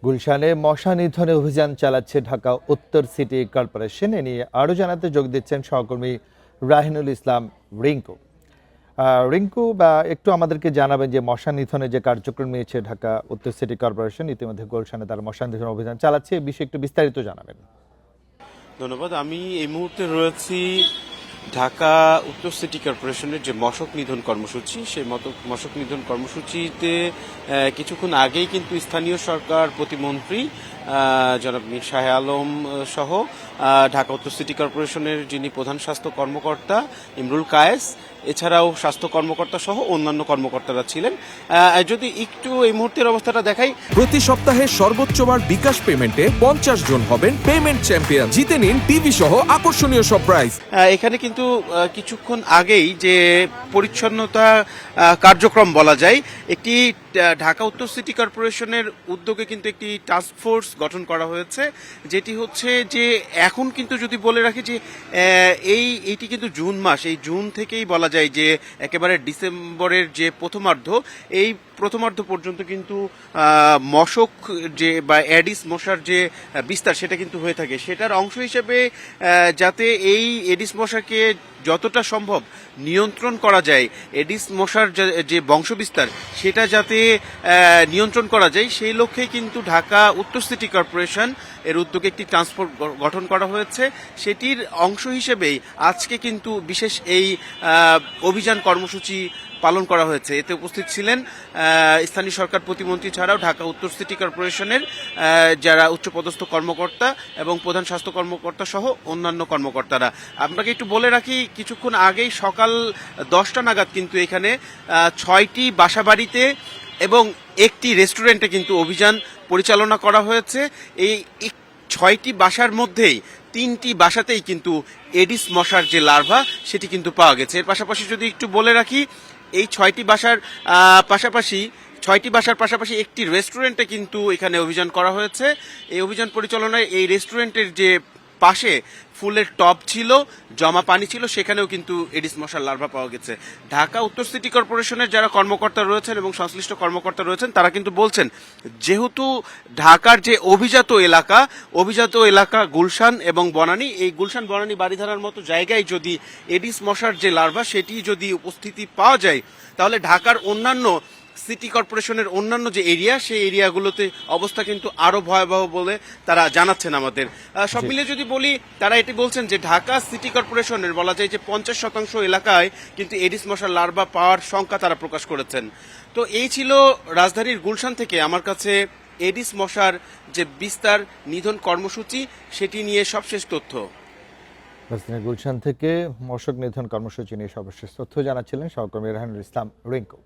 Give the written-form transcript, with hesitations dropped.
গুলশানে মশা নিধনে অভিযান চালাচ্ছে ঢাকা উত্তর সিটি কর্পোরেশন। এ নিয়ে আরও জানাতে যোগ দিচ্ছেন সহকর্মী রাহিনুল ইসলাম রিঙ্কু। রিঙ্কু, একটু আমাদেরকে জানাবেন যে মশা নিধনে যে কার্যক্রম নিয়েছে ঢাকা উত্তর সিটি কর্পোরেশন, ইতিমধ্যে গুলশানে তার মশা নিধন অভিযান চালাচ্ছে, এই বিষয়ে একটু বিস্তারিত জানাবেন। ধন্যবাদ। আমি এই মুহূর্তে রয়েছি ঢাকা উত্তর সিটি কর্পোরেশনের যে মশক নিধন কর্মসূচি, সেই মশক নিধন কর্মসূচিতে কিছুক্ষণ আগেই কিন্তু স্থানীয় সরকার প্রতিমন্ত্রী জনাব মীর শাহ আলম সহ ঢাকা উত্তর সিটি কর্পোরেশনের যিনি প্রধান স্বাস্থ্য কর্মকর্তা ইমরুল কায়েস, এছাড়াও স্বাস্থ্য কর্মকর্তা সহ অন্যান্য কর্মকর্তারা ছিলেন। যদি একটু এই মুহূর্তের অবস্থাটা দেখাই, প্রতি সপ্তাহে সর্বোচ্চবার বিকাশ পেমেন্টে 50 জন হবেন পেমেন্ট চ্যাম্পিয়ন। জিতে নিন টিভি সহ আকর্ষণীয় সব প্রাইজ। এখানে কিন্তু কিছুক্ষণ আগেই যে পরিচ্ছন্নতা কার্যক্রম বলা যায়, একটি ঢাকা উত্তর সিটি কর্পোরেশনের উদ্যোগে কিন্তু একটি টাস্ক ফোর্স গঠন করা হয়েছে, যেটি হচ্ছে যে এখন কিন্তু যদি বলে রাখি যে এইটি কিন্তু জুন মাস, এই জুন থেকেই বলা যায় যে একেবারে ডিসেম্বরের যে প্রথমার্ধ, এই প্রথমার্ধ পর্যন্ত কিন্তু মশক যে বা অ্যাডিস মশার যে বিস্তার সেটা কিন্তু হয়ে থাকে। সেটার অংশ হিসেবে যাতে এই এডিস মশাকে যতটা সম্ভব নিয়ন্ত্রণ করা যায়, এডিস মশার যে বংশবিস্তার সেটা যাতে নিয়ন্ত্রণ করা যায়, সেই লক্ষ্যে কিন্তু ঢাকা উত্তর সিটি কর্পোরেশন এর উদ্যোগে একটি ট্রান্সপোর্ট গঠন করা হয়েছে। সেটির অংশ হিসেবেই আজকে কিন্তু বিশেষ এই অভিযান কর্মসূচি পালন করা হয়েছে। এতে উপস্থিত ছিলেন স্থানীয় সরকার প্রতিমন্ত্রী ছাড়াও ঢাকা উত্তর সিটি কর্পোরেশনের যারা উচ্চপদস্থ কর্মকর্তা এবং প্রধান স্বাস্থ্য কর্মকর্তা সহ অন্যান্য কর্মকর্তারা। আপনাকে একটু বলে রাখি, কিছুক্ষণ আগেই সকাল 10টা নাগাদ কিন্তু এখানে 6টি বাসাবাড়িতে এবং একটি রেস্টুরেন্টে কিন্তু অভিযান পরিচালনা করা হয়েছে। এই 6টি বাসার মধ্যেই 3টি বাসাতেই কিন্তু এডিস মশার যে লার্ভা সেটি কিন্তু পাওয়া গেছে। এর পাশাপাশি যদি একটু বলে রাখি, এই 6টি বাসার পাশাপাশি একটি রেস্টুরেন্টে কিন্তু এখানে অভিযান করা হয়েছে। এই অভিযান পরিচালনায় এই রেস্টুরেন্টের যে পাশে ফুলের টব ছিল, জমা পানি ছিল, সেখানেও কিন্তু এডিস মশার লার্ভা পাওয়া গেছে। ঢাকা উত্তর সিটি কর্পোরেশনের যারা কর্মকর্তা রয়েছেন এবং সংশ্লিষ্ট কর্মকর্তা রয়েছেন, তারা কিন্তু বলছেন যেহেতু ঢাকার যে অভিজাত এলাকা গুলশান এবং বনানী, এই গুলশান বনানী বাড়িধারার মতো জায়গায় যদি এডিস মশার যে লার্ভা সেটি যদি উপস্থিতি পাওয়া যায়, তাহলে ঢাকার অন্যান্য সিটি কর্পোরেশনের অন্যান্য যে এরিয়া, সেই এরিয়াগুলোতে অবস্থা কিন্তু আরো ভয়াবহ বলে তারা জানাচ্ছেন আমাদের। সব মিলে যদি বলি, তারা এটি বলছেন যে ঢাকা সিটি কর্পোরেশনের বলা যায় যে 50% এলাকায় কিন্তু এডিস মশার লার্ভা পাওয়ার শঙ্কা তারা প্রকাশ করেছেন। তো এই ছিল রাজধানীর গুলশান থেকে আমার কাছে এডিস মশার যে বিস্তার নিধন কর্মসূচি সেটি নিয়ে সবশেষ তথ্য। গুলশান থেকে মশক নিধন কর্মসূচি নিয়ে সর্বশেষ তথ্য জানাচ্ছিলেন সহকর্মী রাহিনুল ইসলাম রিঙ্কু।